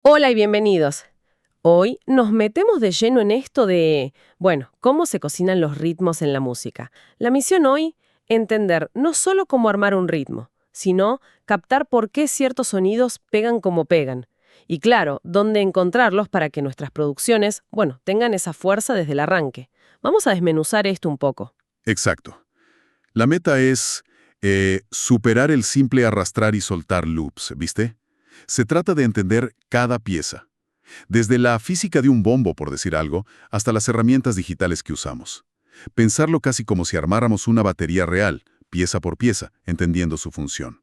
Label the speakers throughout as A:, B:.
A: Hola y bienvenidos. Hoy nos metemos de lleno en esto de, bueno, cómo se cocinan los ritmos en la música. La misión hoy, entender no solo cómo armar un ritmo, sino captar por qué ciertos sonidos pegan como pegan. Y claro, dónde encontrarlos para que nuestras producciones, bueno, tengan esa fuerza desde el arranque. Vamos a desmenuzar esto un poco.
B: Exacto. La meta es superar el simple arrastrar y soltar loops, ¿viste? Se trata de entender cada pieza, desde la física de un bombo, por decir algo, hasta las herramientas digitales que usamos. Pensarlo casi como si armáramos una batería real, pieza por pieza, entendiendo su función.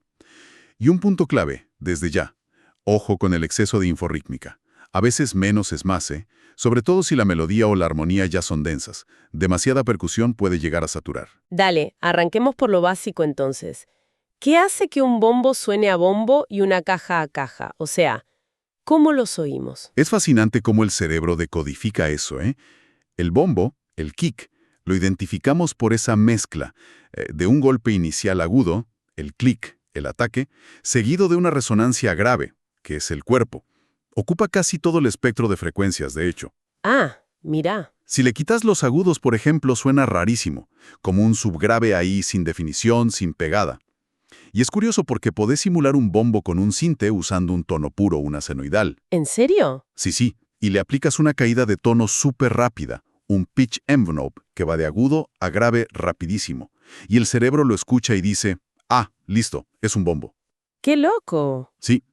B: Y un punto clave, desde ya. Ojo con el exceso de inforrítmica. A veces menos es más, ¿eh? Sobre todo si la melodía o la armonía ya son densas. Demasiada percusión puede llegar a saturar.
A: Dale, arranquemos por lo básico entonces. ¿Qué hace que un bombo suene a bombo y una caja a caja? O sea, ¿cómo los oímos?
B: Es fascinante cómo el cerebro decodifica eso, ¿eh? El bombo, el kick, lo identificamos por esa mezcla de un golpe inicial agudo, el clic, el ataque, seguido de una resonancia grave, que es el cuerpo. Ocupa casi todo el espectro de frecuencias, de hecho.
A: Ah, mira.
B: Si le quitas los agudos, por ejemplo, suena rarísimo, como un subgrave ahí sin definición, sin pegada. Y es curioso porque podés simular un bombo con un sinte usando un tono puro, una senoidal.
A: ¿En serio?
B: Sí, y le aplicas una caída de tono súper rápida, un pitch envelope que va de agudo a grave rapidísimo. Y el cerebro lo escucha y dice, ah, listo, es un bombo.
A: ¡Qué loco!
B: Sí,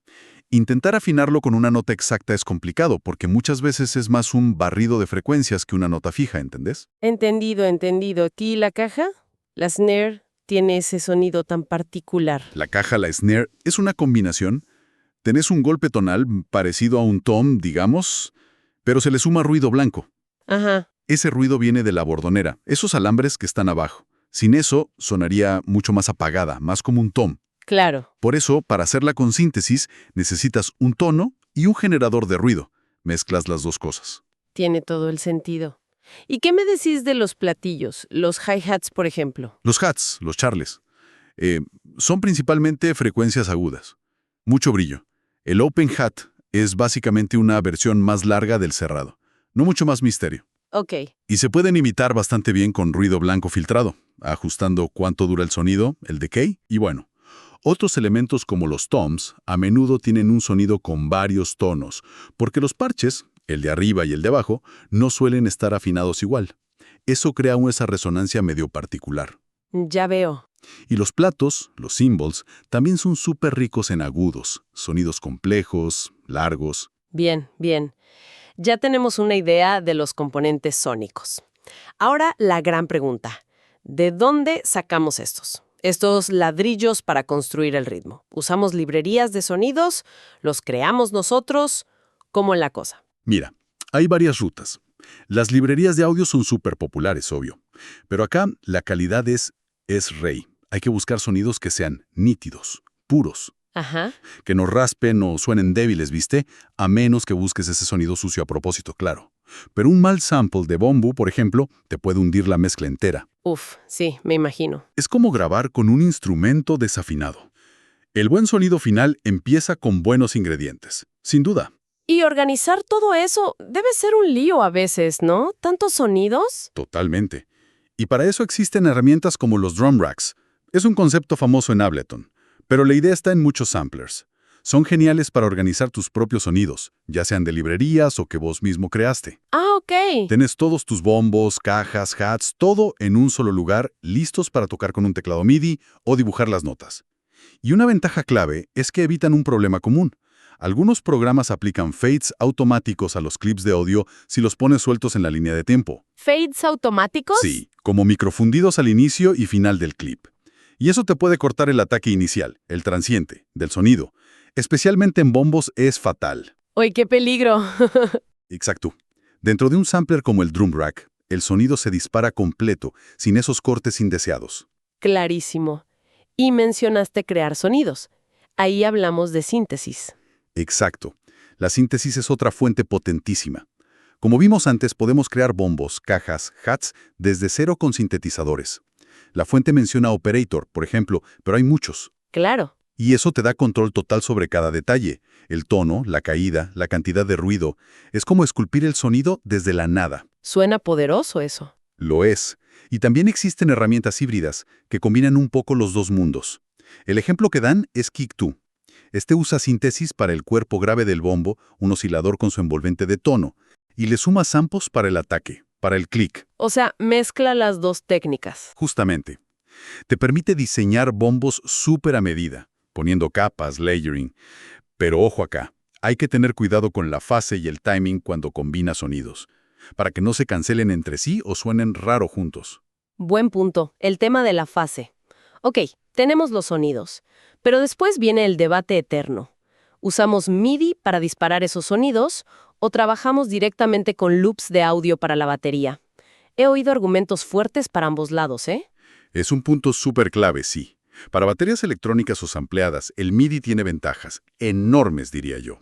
B: intentar afinarlo con una nota exacta es complicado porque muchas veces es más un barrido de frecuencias que una nota fija, ¿entendés?
A: Entendido, entendido. ¿Y la caja? La snare tiene ese sonido tan particular.
B: La caja, la snare, es una combinación. Tenés un golpe tonal parecido a un tom, digamos, pero se le suma ruido blanco.
A: Ajá,
B: Ese ruido viene de la bordonera, esos alambres que están abajo. Sin eso, sonaría mucho más apagada, más como un tom.
A: claro.
B: Por eso, para hacerla con síntesis, necesitas un tono y un generador de ruido. Mezclas las dos cosas.
A: Tiene todo el sentido. ¿Y qué me decís de los platillos? Los hi-hats, por ejemplo.
B: Los hats, los charles, eh, son principalmente frecuencias agudas. Mucho brillo. El open hat es básicamente una versión más larga del cerrado. No mucho más misterio.
A: Ok.
B: Y se pueden imitar bastante bien con ruido blanco filtrado, ajustando cuánto dura el sonido, el decay, y bueno. Otros elementos como los toms a menudo tienen un sonido con varios tonos, porque los parches, el de arriba y el de abajo, no suelen estar afinados igual. Eso crea esa resonancia medio particular.
A: Ya veo.
B: Y los platos, los cymbals, también son súper ricos en agudos, sonidos complejos, largos.
A: Bien, bien. Ya tenemos una idea de los componentes sónicos. Ahora la gran pregunta. ¿De dónde sacamos estos ladrillos para construir el ritmo? ¿Usamos librerías de sonidos? ¿Los creamos nosotros? ¿Cómo es la cosa?
B: Mira, hay varias rutas. Las librerías de audio son súper populares, obvio. Pero acá la calidad es rey. Hay que buscar sonidos que sean nítidos, puros,
A: Ajá.
B: que no raspen o suenen débiles, ¿viste? A menos que busques ese sonido sucio a propósito, claro. Pero un mal sample de bombo, por ejemplo, te puede hundir la mezcla entera.
A: Uf, sí, me imagino.
B: Es como grabar con un instrumento desafinado. El buen sonido final empieza con buenos ingredientes, sin duda.
A: Y organizar todo eso debe ser un lío a veces, ¿no? ¿Tantos sonidos?
B: Totalmente. Y para eso existen herramientas como los drum racks. Es un concepto famoso en Ableton, pero la idea está en muchos samplers. Son geniales para organizar tus propios sonidos, ya sean de librerías o que vos mismo creaste.
A: Ah, ok.
B: Tenés todos tus bombos, cajas, hats, todo en un solo lugar, listos para tocar con un teclado MIDI o dibujar las notas. Y una ventaja clave es que evitan un problema común. Algunos programas aplican fades automáticos a los clips de audio si los pones sueltos en la línea de tiempo.
A: ¿Fades automáticos?
B: Sí, como microfundidos al inicio y final del clip. Y eso te puede cortar el ataque inicial, el transiente, del sonido. Especialmente en bombos es fatal.
A: ¡Uy, qué peligro!
B: Exacto. Dentro de un sampler como el drum rack, el sonido se dispara completo, sin esos cortes indeseados.
A: Clarísimo. Y mencionaste crear sonidos. Ahí hablamos de síntesis.
B: Exacto. La síntesis es otra fuente potentísima. Como vimos antes, podemos crear bombos, cajas, hats desde cero con sintetizadores. La fuente menciona Operator, por ejemplo, pero hay muchos.
A: Claro.
B: Y eso te da control total sobre cada detalle. El tono, la caída, la cantidad de ruido. Es como esculpir el sonido desde la nada.
A: Suena poderoso eso.
B: Lo es. Y también existen herramientas híbridas que combinan un poco los dos mundos. El ejemplo que dan es Kick 2. Este usa síntesis para el cuerpo grave del bombo, un oscilador con su envolvente de tono, y le suma samples para el ataque, para el click.
A: O sea, mezcla las dos técnicas.
B: Justamente. Te permite diseñar bombos súper a medida, poniendo capas, layering. Pero ojo acá, hay que tener cuidado con la fase y el timing cuando combina sonidos, para que no se cancelen entre sí o suenen raro juntos.
A: Buen punto, el tema de la fase. Ok, tenemos los sonidos, pero después viene el debate eterno. ¿Usamos MIDI para disparar esos sonidos o trabajamos directamente con loops de audio para la batería? He oído argumentos fuertes para ambos lados, ¿eh?
B: Es un punto súper clave, sí. Para baterías electrónicas o sampleadas, el MIDI tiene ventajas, enormes diría yo.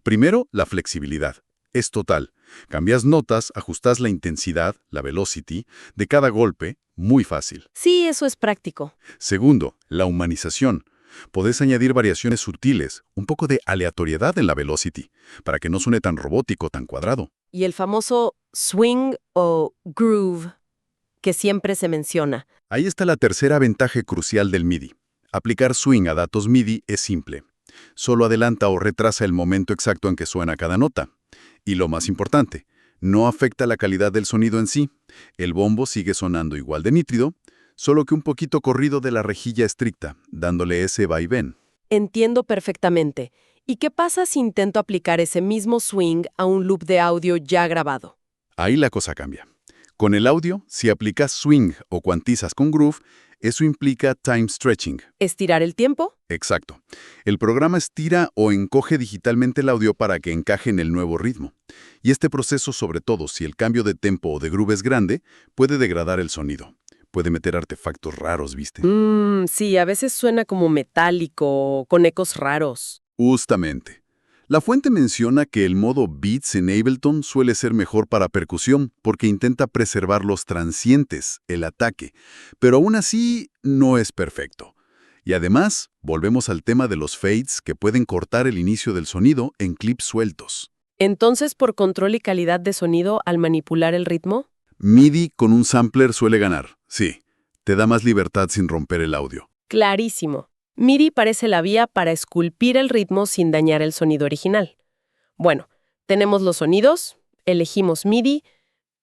B: Primero, la flexibilidad. Es total. Cambias notas, ajustas la intensidad, la velocity, de cada golpe, muy fácil.
A: Sí, eso es práctico.
B: Segundo, la humanización. Podés añadir variaciones sutiles, un poco de aleatoriedad en la velocity, para que no suene tan robótico, tan cuadrado.
A: Y el famoso swing o groove, que siempre se menciona.
B: Ahí está la tercera ventaja crucial del MIDI. Aplicar swing a datos MIDI es simple. Solo adelanta o retrasa el momento exacto en que suena cada nota. Y lo más importante, no afecta la calidad del sonido en sí. El bombo sigue sonando igual de nítido, solo que un poquito corrido de la rejilla estricta, dándole ese vaivén.
A: Entiendo perfectamente. ¿Y qué pasa si intento aplicar ese mismo swing a un loop de audio ya grabado?
B: Ahí la cosa cambia. Con el audio, si aplicas swing o cuantizas con groove, eso implica time stretching.
A: ¿Estirar el tiempo?
B: Exacto. El programa estira o encoge digitalmente el audio para que encaje en el nuevo ritmo. Y este proceso, sobre todo si el cambio de tempo o de groove es grande, puede degradar el sonido. Puede meter artefactos raros, ¿viste?
A: Sí, a veces suena como metálico, con ecos raros.
B: Justamente. La fuente menciona que el modo Beats en Ableton suele ser mejor para percusión porque intenta preservar los transientes, el ataque, pero aún así no es perfecto. Y además, volvemos al tema de los fades que pueden cortar el inicio del sonido en clips sueltos.
A: Entonces, ¿por control y calidad de sonido al manipular el ritmo?
B: MIDI con un sampler suele ganar, sí. Te da más libertad sin romper el audio.
A: Clarísimo. MIDI parece la vía para esculpir el ritmo sin dañar el sonido original. Bueno, tenemos los sonidos, elegimos MIDI.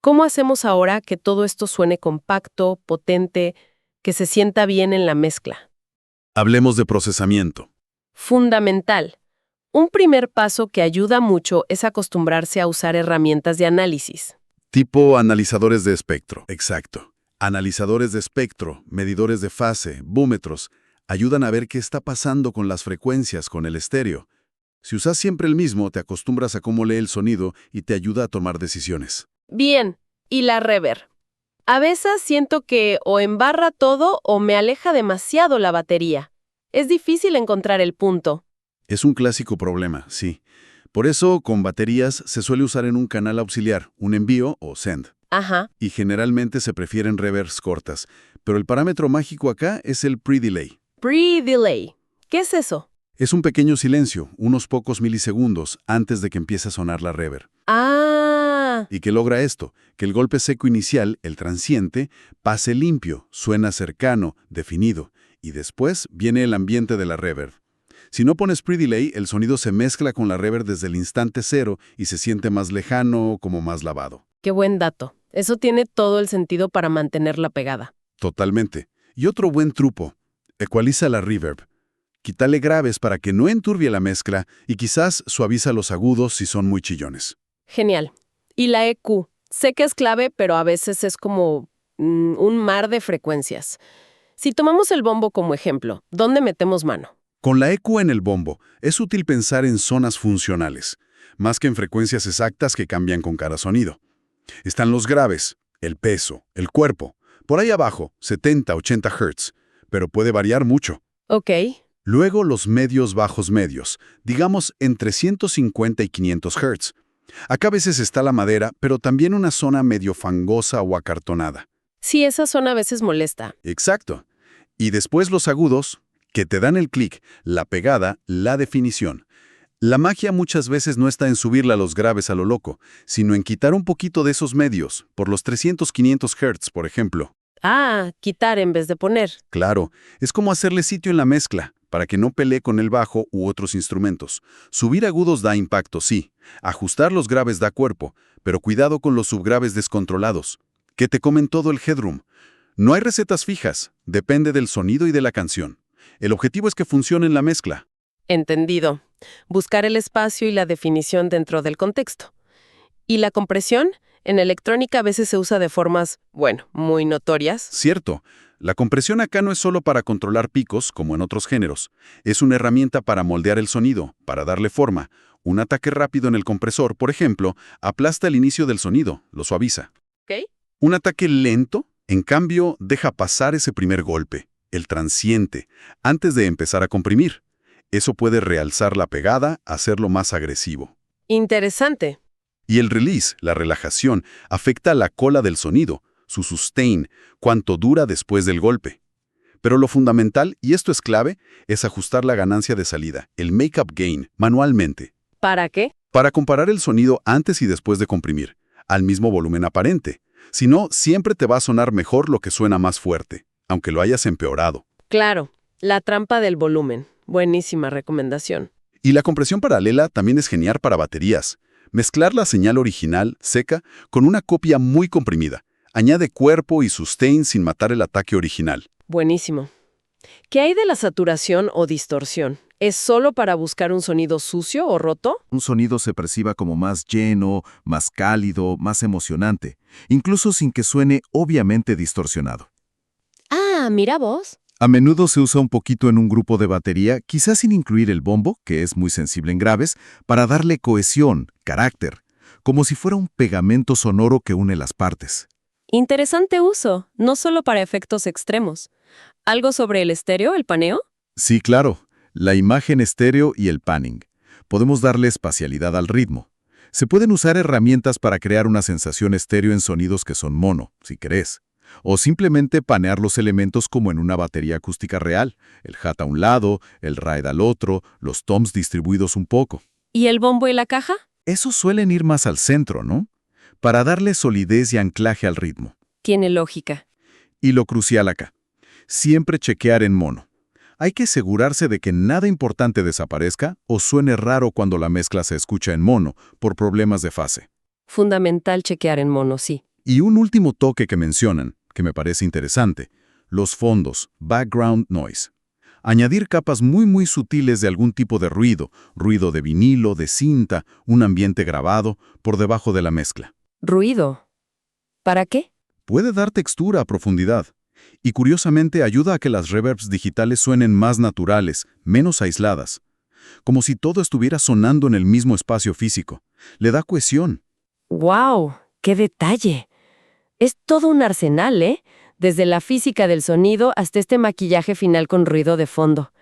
A: ¿Cómo hacemos ahora que todo esto suene compacto, potente, que se sienta bien en la mezcla?
B: Hablemos de procesamiento.
A: Fundamental. Un primer paso que ayuda mucho es acostumbrarse a usar herramientas de análisis.
B: Tipo analizadores de espectro. Exacto. Analizadores de espectro, medidores de fase, búmetros, ayudan a ver qué está pasando con las frecuencias, con el estéreo. Si usas siempre el mismo, te acostumbras a cómo lee el sonido y te ayuda a tomar decisiones.
A: Bien, y la reverb. A veces siento que o embarra todo o me aleja demasiado la batería. Es difícil encontrar el punto.
B: Es un clásico problema, sí. Por eso, con baterías se suele usar en un canal auxiliar, un envío o send.
A: Ajá.
B: Y generalmente se prefieren reverbs cortas, pero el parámetro mágico acá es el pre-delay.
A: Pre-delay. ¿Qué es eso?
B: Es un pequeño silencio, unos pocos milisegundos antes de que empiece a sonar la reverb.
A: Ah.
B: ¿Y qué logra esto? Que el golpe seco inicial, el transiente, pase limpio, suena cercano, definido, y después viene el ambiente de la reverb. Si no pones pre-delay, el sonido se mezcla con la reverb desde el instante cero y se siente más lejano, como más lavado.
A: Qué buen dato. Eso tiene todo el sentido para mantenerla pegada.
B: Totalmente. Y otro buen truco, ecualiza la reverb. Quítale graves para que no enturbie la mezcla y quizás suaviza los agudos si son muy chillones.
A: Genial. Y la EQ. Sé que es clave, pero a veces es como un mar de frecuencias. Si tomamos el bombo como ejemplo, ¿dónde metemos mano?
B: Con la EQ en el bombo, es útil pensar en zonas funcionales, más que en frecuencias exactas que cambian con cada sonido. Están los graves, el peso, el cuerpo. Por ahí abajo, 70-80 Hz, pero puede variar mucho.
A: Ok.
B: Luego los medios bajos medios, digamos entre 150 y 500 Hz. Acá a veces está la madera, pero también una zona medio fangosa o acartonada.
A: Sí, esa zona a veces molesta.
B: Exacto. Y después los agudos, que te dan el clic, la pegada, la definición. La magia muchas veces no está en subirla a los graves a lo loco, sino en quitar un poquito de esos medios, por los 300-500 Hz, por ejemplo.
A: Ah, quitar en vez de poner.
B: Claro, es como hacerle sitio en la mezcla, para que no pelee con el bajo u otros instrumentos. Subir agudos da impacto, sí. Ajustar los graves da cuerpo, pero cuidado con los subgraves descontrolados, que te comen todo el headroom. No hay recetas fijas, depende del sonido y de la canción. El objetivo es que funcione en la mezcla.
A: Entendido. Buscar el espacio y la definición dentro del contexto. ¿Y la compresión? En electrónica a veces se usa de formas, bueno, muy notorias.
B: Cierto, la compresión acá no es solo para controlar picos, como en otros géneros. Es una herramienta para moldear el sonido, para darle forma. Un ataque rápido en el compresor, por ejemplo, aplasta el inicio del sonido, lo suaviza.
A: ¿Ok?
B: Un ataque lento, en cambio, deja pasar ese primer golpe, el transiente, antes de empezar a comprimir. Eso puede realzar la pegada, hacerlo más agresivo.
A: Interesante.
B: Y el release, la relajación, afecta a la cola del sonido, su sustain, cuánto dura después del golpe. Pero lo fundamental, y esto es clave, es ajustar la ganancia de salida, el make-up gain, manualmente,
A: ¿Para qué?
B: para comparar el sonido antes y después de comprimir, al mismo volumen aparente. Si no, siempre te va a sonar mejor lo que suena más fuerte, aunque lo hayas empeorado.
A: Claro, la trampa del volumen. Buenísima recomendación.
B: Y la compresión paralela también es genial para baterías. Mezclar la señal original, seca, con una copia muy comprimida. Añade cuerpo y sustain sin matar el ataque original.
A: Buenísimo. ¿Qué hay de la saturación o distorsión? ¿Es solo para buscar un sonido sucio o roto?
C: Un sonido se perciba como más lleno, más cálido, más emocionante, incluso sin que suene obviamente distorsionado.
D: Ah, mira vos.
C: A menudo se usa un poquito en un grupo de batería, quizás sin incluir el bombo, que es muy sensible en graves, para darle cohesión, carácter, como si fuera un pegamento sonoro que une las partes.
D: Interesante uso, no solo para efectos extremos. ¿Algo sobre el estéreo, el paneo?
C: Sí, claro, la imagen estéreo y el panning. Podemos darle espacialidad al ritmo. Se pueden usar herramientas para crear una sensación estéreo en sonidos que son mono, si querés. O simplemente panear los elementos como en una batería acústica real, el hat a un lado, el ride al otro, los toms distribuidos un poco.
D: ¿Y el bombo y la caja?
C: Esos suelen ir más al centro, ¿no? Para darle solidez y anclaje al ritmo.
D: Tiene lógica.
C: Y lo crucial acá, siempre chequear en mono. Hay que asegurarse de que nada importante desaparezca o suene raro cuando la mezcla se escucha en mono por problemas de fase.
D: Fundamental chequear en mono, sí.
C: Y un último toque que mencionan, que me parece interesante, los fondos, background noise. Añadir capas muy sutiles de algún tipo de ruido de vinilo, de cinta, un ambiente grabado, por debajo de la mezcla.
D: Ruido. ¿Para qué?
C: Puede dar textura a profundidad. Y curiosamente ayuda a que las reverbs digitales suenen más naturales, menos aisladas. Como si todo estuviera sonando en el mismo espacio físico. Le da cohesión.
D: ¡Wow! ¡Qué detalle! Es todo un arsenal, ¿eh? Desde la física del sonido hasta este maquillaje final con ruido de fondo.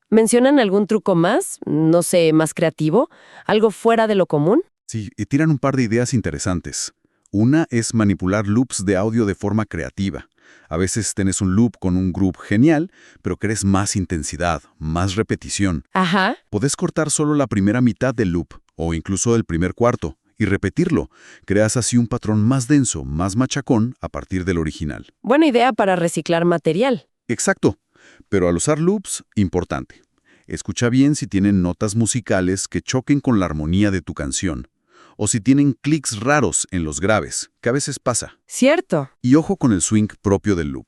D: ¿Mencionan algún truco más? No sé, más creativo. ¿Algo fuera de lo común?
C: Sí, y tiran un par de ideas interesantes. Una es manipular loops de audio de forma creativa. A veces tenés un loop con un groove genial, pero querés más intensidad, más repetición.
D: Ajá.
C: Podés cortar solo la primera mitad del loop, o incluso el primer cuarto, y repetirlo. Creas así un patrón más denso, más machacón, a partir del original.
D: Buena idea para reciclar material.
C: Exacto. Pero al usar loops, importante. Escucha bien si tienen notas musicales que choquen con la armonía de tu canción. O si tienen clics raros en los graves, que a veces pasa.
D: Cierto.
C: Y ojo con el swing propio del loop.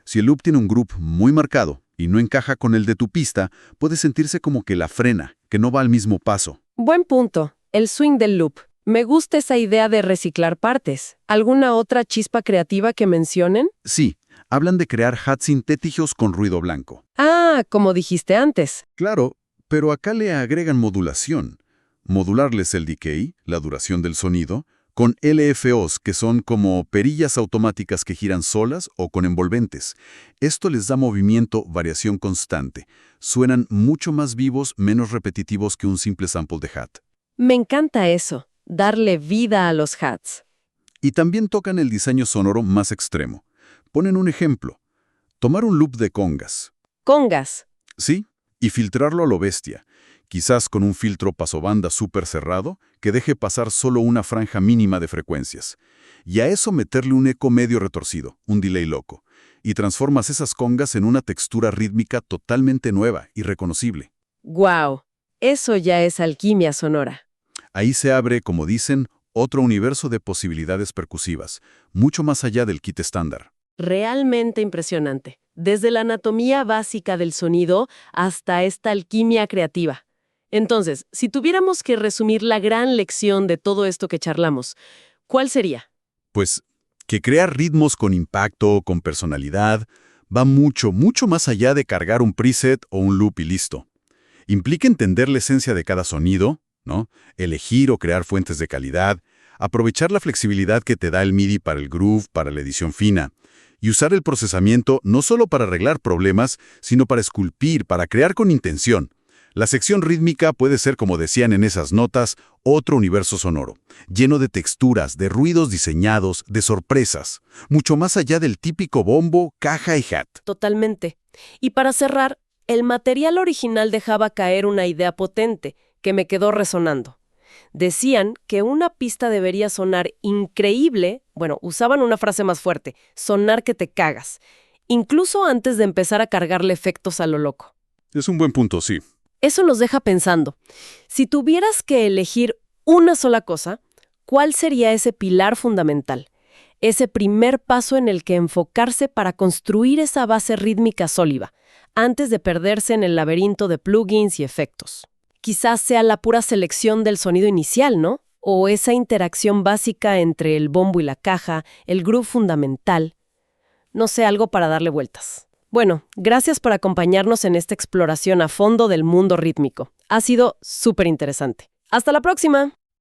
C: Si el loop tiene un groove muy marcado y no encaja con el de tu pista, puede sentirse como que la frena, que no va al mismo paso.
D: Buen punto. El swing del loop. Me gusta esa idea de reciclar partes. ¿Alguna otra chispa creativa que mencionen?
C: Sí, hablan de crear hats sintéticos con ruido blanco.
D: Ah, como dijiste antes.
C: Claro, pero acá le agregan modulación. Modularles el decay, la duración del sonido, con LFOs, que son como perillas automáticas que giran solas o con envolventes. Esto les da movimiento, variación constante. Suenan mucho más vivos, menos repetitivos que un simple sample de hat.
D: Me encanta eso. Darle vida a los hats.
C: Y también tocan el diseño sonoro más extremo. Ponen un ejemplo. Tomar un loop de congas.
D: Congas.
C: Sí, y filtrarlo a lo bestia, quizás con un filtro pasobanda súper cerrado que deje pasar solo una franja mínima de frecuencias. Y a eso meterle un eco medio retorcido, un delay loco, y transformas esas congas en una textura rítmica totalmente nueva y reconocible.
D: ¡Guau! Eso ya es alquimia sonora.
C: Ahí se abre, como dicen, otro universo de posibilidades percusivas, mucho más allá del kit estándar.
D: Realmente impresionante. Desde la anatomía básica del sonido hasta esta alquimia creativa. Entonces, si tuviéramos que resumir la gran lección de todo esto que charlamos, ¿cuál sería?
C: Pues que crear ritmos con impacto, con personalidad, va mucho, mucho más allá de cargar un preset o un loop y listo. Implica entender la esencia de cada sonido, ¿no? Elegir o crear fuentes de calidad, aprovechar la flexibilidad que te da el MIDI para el groove, para la edición fina, y usar el procesamiento no solo para arreglar problemas, sino para esculpir, para crear con intención. La sección rítmica puede ser, como decían en esas notas, otro universo sonoro, lleno de texturas, de ruidos diseñados, de sorpresas, mucho más allá del típico bombo, caja y hat.
D: Totalmente. Y para cerrar, el material original dejaba caer una idea potente que me quedó resonando. Decían que una pista debería sonar increíble, bueno, usaban una frase más fuerte, sonar que te cagas, incluso antes de empezar a cargarle efectos a lo loco.
C: Es un buen punto, sí.
D: Eso nos deja pensando, si tuvieras que elegir una sola cosa, ¿cuál sería ese pilar fundamental? Ese primer paso en el que enfocarse para construir esa base rítmica sólida, antes de perderse en el laberinto de plugins y efectos. Quizás sea la pura selección del sonido inicial, ¿no? O esa interacción básica entre el bombo y la caja, el groove fundamental. No sé, algo para darle vueltas. Bueno, gracias por acompañarnos en esta exploración a fondo del mundo rítmico. Ha sido súper interesante. ¡Hasta la próxima!